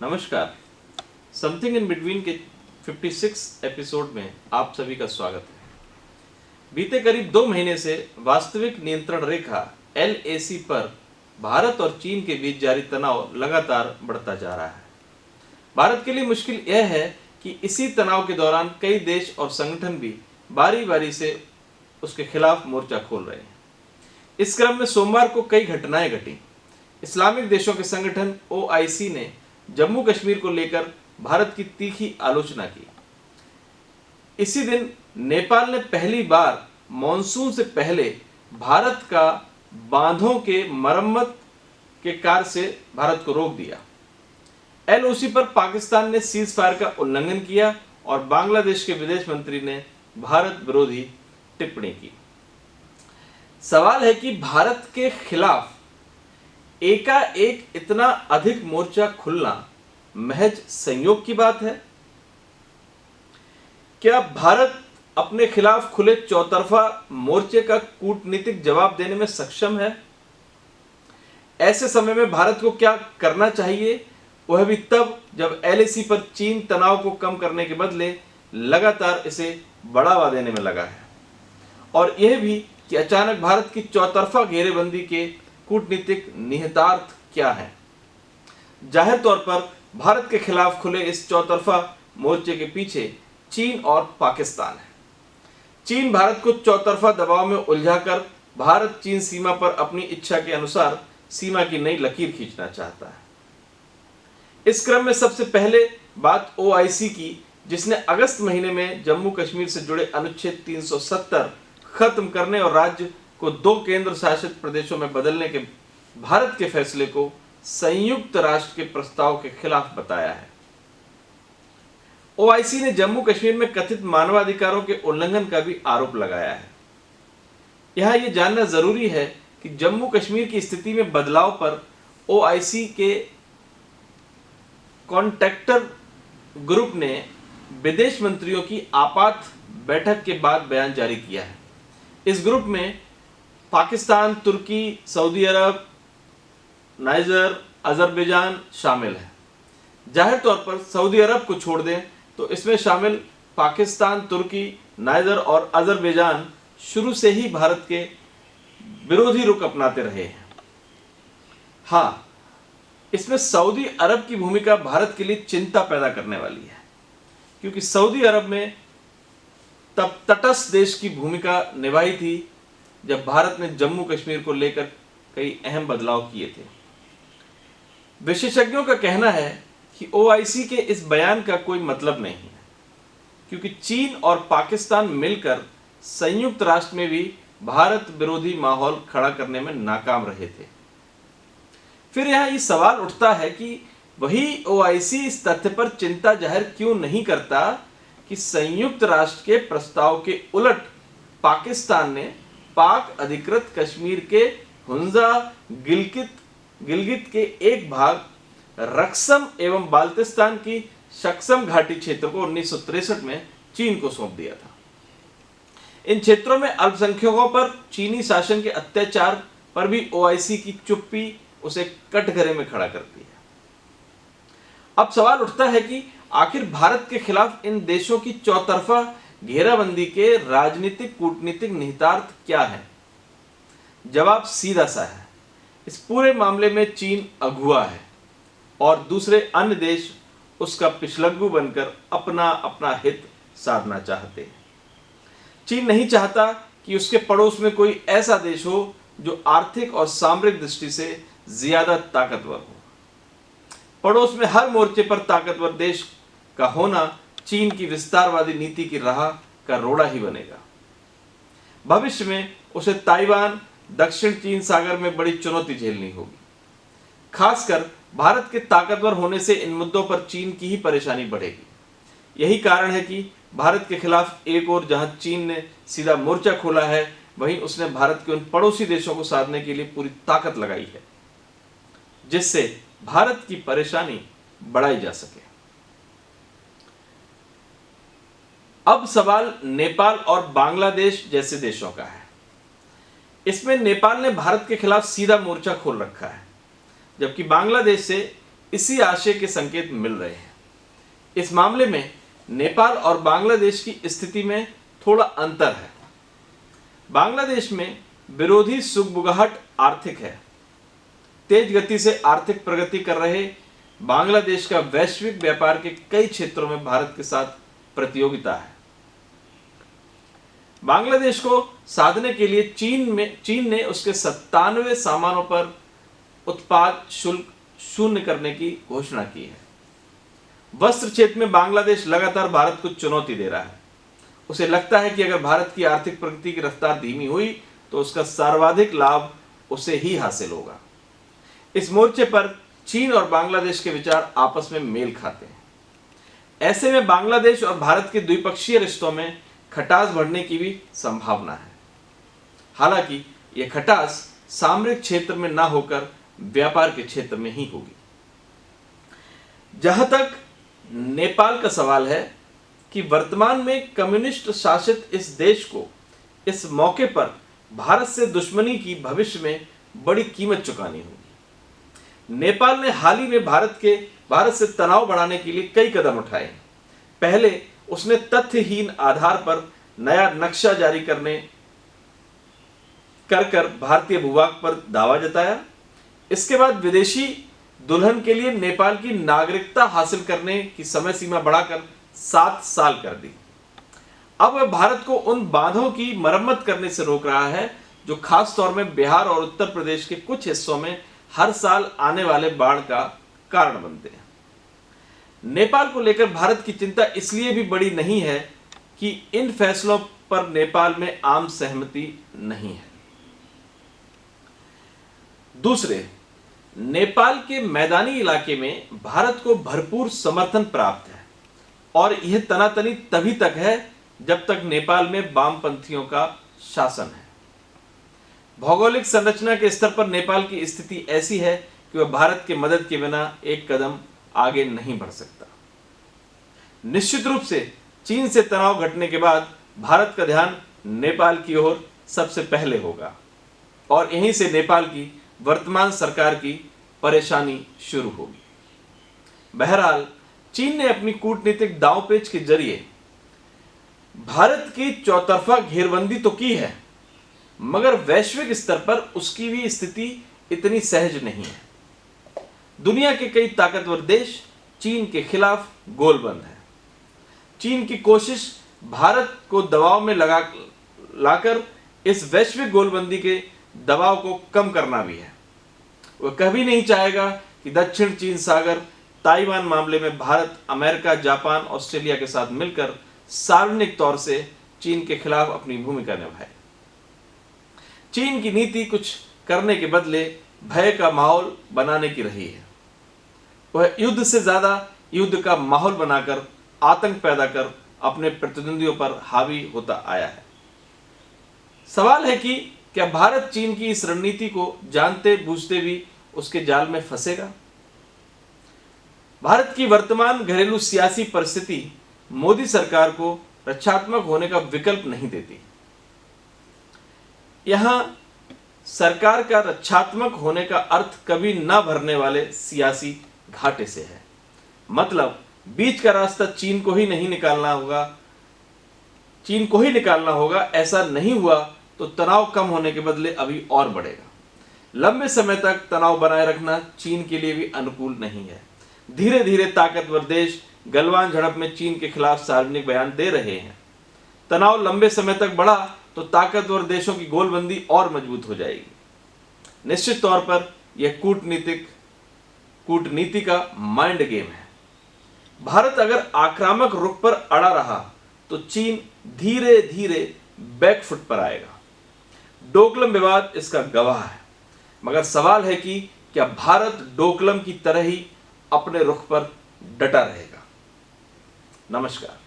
नमस्कार। Something in between के 56 episode में आप सभी का स्वागत है। बीते करीब 2 महीने से वास्तविक नियंत्रण रेखा LAC पर भारत और चीन के बीच जारी तनाव लगातार बढ़ता जा रहा है। भारत के लिए मुश्किल यह है कि इसी तनाव के दौरान कई देश और संगठन भी बारी बारी से उसके खिलाफ मोर्चा खोल रहे हैं। इस क्रम में सोमवार को कई घटनाएं घटी। इस्लामिक देशों के संगठन OIC ने जम्मू कश्मीर को लेकर भारत की तीखी आलोचना की। इसी दिन नेपाल ने पहली बार मॉनसून से पहले भारत का बांधों के मरम्मत के कार्य से भारत को रोक दिया। LOC पर पाकिस्तान ने सीज फायर का उल्लंघन किया और बांग्लादेश के विदेश मंत्री ने भारत विरोधी टिप्पणी की। सवाल है कि भारत के खिलाफ एकाएक इतना अधिक मोर्चा खुलना महज संयोग की बात है? क्या भारत अपने खिलाफ खुले चौतरफा मोर्चे का कूटनीतिक जवाब देने में सक्षम है? ऐसे समय में भारत को क्या करना चाहिए, वह भी तब जब LAC पर चीन तनाव को कम करने के बदले लगातार इसे बढ़ावा देने में लगा है, और यह भी कि अचानक भारत की चौतरफा घेरेबंदी के कूटनीतिक निहितार्थ क्या है। जाहिर तौर पर भारत के खिलाफ खुले इस चौतरफा मोर्चे के पीछे चीन और पाकिस्तान है। चीन भारत को चौतरफा दबाव में उलझाकर भारत चीन सीमा पर अपनी इच्छा के अनुसार सीमा की नई लकीर खींचना चाहता है। इस क्रम में सबसे पहले बात OIC की, जिसने अगस्त महीने में जम्मू कश्मीर से जुड़े अनुच्छेद 370 खत्म करने और राज्य को 2 केंद्र शासित प्रदेशों में बदलने के भारत के फैसले को संयुक्त राष्ट्र के प्रस्ताव के खिलाफ बताया है। OIC ने जम्मू कश्मीर में कथित मानवाधिकारों के उल्लंघन का भी आरोप लगाया है। यहां यह जानना जरूरी है कि जम्मू कश्मीर की स्थिति में बदलाव पर OIC के कॉन्टैक्टर ग्रुप ने विदेश मंत्रियों की आपात बैठक के बाद बयान जारी किया है। इस ग्रुप में पाकिस्तान, तुर्की, सऊदी अरब, नाइजर, अजरबैजान शामिल है। जाहिर तौर पर सऊदी अरब को छोड़ दें तो इसमें शामिल पाकिस्तान, तुर्की, नाइजर और अजरबैजान शुरू से ही भारत के विरोधी रुख अपनाते रहे हैं। हाँ, इसमें सऊदी अरब की भूमिका भारत के लिए चिंता पैदा करने वाली है, क्योंकि सऊदी अरब में तब तटस्थ देश की भूमिका निभाई थी जब भारत ने जम्मू कश्मीर को लेकर कई अहम बदलाव किए थे। विशेषज्ञों का कहना है कि OIC के इस बयान का कोई मतलब नहीं है, क्योंकि चीन और पाकिस्तान मिलकर संयुक्त राष्ट्र में भी भारत विरोधी माहौल खड़ा करने में नाकाम रहे थे। फिर यहां ये सवाल उठता है कि वही OIC इस तथ्य पर चिंता जाहिर क्यों नहीं करता कि संयुक्त राष्ट्र के प्रस्ताव के उलट पाकिस्तान ने पाक अधिकृत कश्मीर के हुंजा, गिलगित के एक भाग, रक्सम एवं बाल्टिस्तान की शकसम घाटी क्षेत्र को 1963 में चीन को सौंप दिया था। इन क्षेत्रों में अल्पसंख्यकों पर चीनी शासन के अत्याचार पर भी OIC की चुप्पी उसे कटघरे में खड़ा करती है। अब सवाल उठता है कि आखिर भारत के खिलाफ इन देशों की चौतरफा घेराबंदी के राजनीतिक कूटनीतिक निहितार्थ क्या है? जवाब सीधा सा है। इस पूरे मामले में चीन अगुआ है और दूसरे अन्य देश उसका पिछलग्गू बनकर अपना अपना हित साधना चाहते हैं। चीन नहीं चाहता कि उसके पड़ोस में कोई ऐसा देश हो जो आर्थिक और सामरिक दृष्टि से ज्यादा ताकतवर हो। पड़ोस में हर मोर्चे पर ताकतवर देश का होना चीन की विस्तारवादी नीति की राह का रोड़ा ही बनेगा। भविष्य में उसे ताइवान, दक्षिण चीन सागर में बड़ी चुनौती झेलनी होगी। खासकर भारत के ताकतवर होने से इन मुद्दों पर चीन की ही परेशानी बढ़ेगी। यही कारण है कि भारत के खिलाफ एक और जहां चीन ने सीधा मोर्चा खोला है, वहीं उसने भारत के उन पड़ोसी देशों को साधने के लिए पूरी ताकत लगाई है, जिससे भारत की परेशानी बढ़ाई जा सके। अब सवाल नेपाल और बांग्लादेश जैसे देशों का है। इसमें नेपाल ने भारत के खिलाफ सीधा मोर्चा खोल रखा है, जबकि बांग्लादेश से इसी आशय के संकेत मिल रहे हैं। इस मामले में नेपाल और बांग्लादेश की स्थिति में थोड़ा अंतर है। बांग्लादेश में विरोधी सुगबुगाहट आर्थिक है। तेज गति से आर्थिक प्रगति कर रहे बांग्लादेश का वैश्विक व्यापार के कई क्षेत्रों में भारत के साथ प्रतियोगिता है। बांग्लादेश को साधने के लिए चीन ने उसके 97 सामानों पर उत्पाद शुल्क शून्य करने की घोषणा की है। वस्त्र क्षेत्र में बांग्लादेश लगातार भारत को चुनौती दे रहा है। उसे लगता है कि अगर भारत की आर्थिक प्रगति की रफ्तार धीमी हुई तो उसका सर्वाधिक लाभ उसे ही हासिल होगा। इस मोर्चे पर चीन और बांग्लादेश के विचार आपस में मेल खाते हैं। ऐसे में बांग्लादेश और भारत के द्विपक्षीय रिश्तों में खटास बढ़ने की भी संभावना है। हालांकि यह खटास सामरिक क्षेत्र में ना होकर व्यापार के क्षेत्र में ही होगी। जहां तक नेपाल का सवाल है कि वर्तमान में कम्युनिस्ट शासित इस देश को इस मौके पर भारत से दुश्मनी की भविष्य में बड़ी कीमत चुकानी होगी। नेपाल ने हाल ही में भारत से तनाव बढ़ाने के लिए कई कदम उठाए। पहले उसने तथ्यहीन आधार पर नया नक्शा जारी कर भारतीय भूभाग पर दावा जताया। इसके बाद विदेशी दुल्हन के लिए नेपाल की नागरिकता हासिल करने की समय सीमा बढ़ाकर 7 साल कर दी। अब वह भारत को उन बांधों की मरम्मत करने से रोक रहा है जो खास तौर में बिहार और उत्तर प्रदेश के कुछ हिस्सों में हर साल आने वाले बाढ़ का कारण बनते हैं। नेपाल को लेकर भारत की चिंता इसलिए भी बड़ी नहीं है कि इन फैसलों पर नेपाल में आम सहमति नहीं है। दूसरे, नेपाल के मैदानी इलाके में भारत को भरपूर समर्थन प्राप्त है और यह तनातनी तभी तक है जब तक नेपाल में वामपंथियों का शासन है। भौगोलिक संरचना के स्तर पर नेपाल की स्थिति ऐसी है कि वह भारत के मदद के बिना एक कदम आगे नहीं बढ़ सकता। निश्चित रूप से चीन से तनाव घटने के बाद भारत का ध्यान नेपाल की ओर सबसे पहले होगा और यहीं से नेपाल की वर्तमान सरकार की परेशानी शुरू होगी। बहरहाल चीन ने अपनी कूटनीतिक दांवपेच के जरिए भारत की चौतरफा घेरबंदी तो की है, मगर वैश्विक स्तर पर उसकी भी स्थिति इतनी सहज नहीं है। दुनिया के कई ताकतवर देश चीन के खिलाफ गोलबंद है। चीन की कोशिश भारत को दबाव में लाकर इस वैश्विक गोलबंदी के दबाव को कम करना भी है। वह कभी नहीं चाहेगा कि दक्षिण चीन सागर ताइवान मामले में भारत अमेरिका, जापान, ऑस्ट्रेलिया के साथ मिलकर सार्वजनिक तौर से चीन के खिलाफ अपनी भूमिका निभाए। चीन की नीति कुछ करने के बदले भय का माहौल बनाने की रही है। वह युद्ध से ज्यादा युद्ध का माहौल बनाकर आतंक पैदा कर अपने प्रतिद्वंदियों पर हावी होता आया है। सवाल है कि क्या भारत चीन की इस रणनीति को जानते बूझते भी उसके जाल में फंसेगा? भारत की वर्तमान घरेलू सियासी परिस्थिति मोदी सरकार को रक्षात्मक होने का विकल्प नहीं देती। यहां सरकार का रक्षात्मक होने का अर्थ कभी न भरने वाले सियासी घाटे से है। मतलब बीच का रास्ता चीन को ही निकालना होगा। ऐसा नहीं हुआ तो तनाव कम होने के बदले अभी और बढ़ेगा। लंबे समय तक तनाव बनाए रखना चीन के लिए भी अनुकूल नहीं है। धीरे धीरे ताकतवर देश गलवान झड़प में चीन के खिलाफ सार्वजनिक बयान दे रहे हैं। तनाव लंबे समय तक बढ़ा तो ताकतवर देशों की गोलबंदी और मजबूत हो जाएगी। निश्चित तौर पर यह कूटनीति का माइंड गेम है। भारत अगर आक्रामक रुख पर अड़ा रहा तो चीन धीरे धीरे बैकफुट पर आएगा। डोकलम विवाद इसका गवाह है। मगर सवाल है कि क्या भारत डोकलम की तरह ही अपने रुख पर डटा रहेगा? नमस्कार।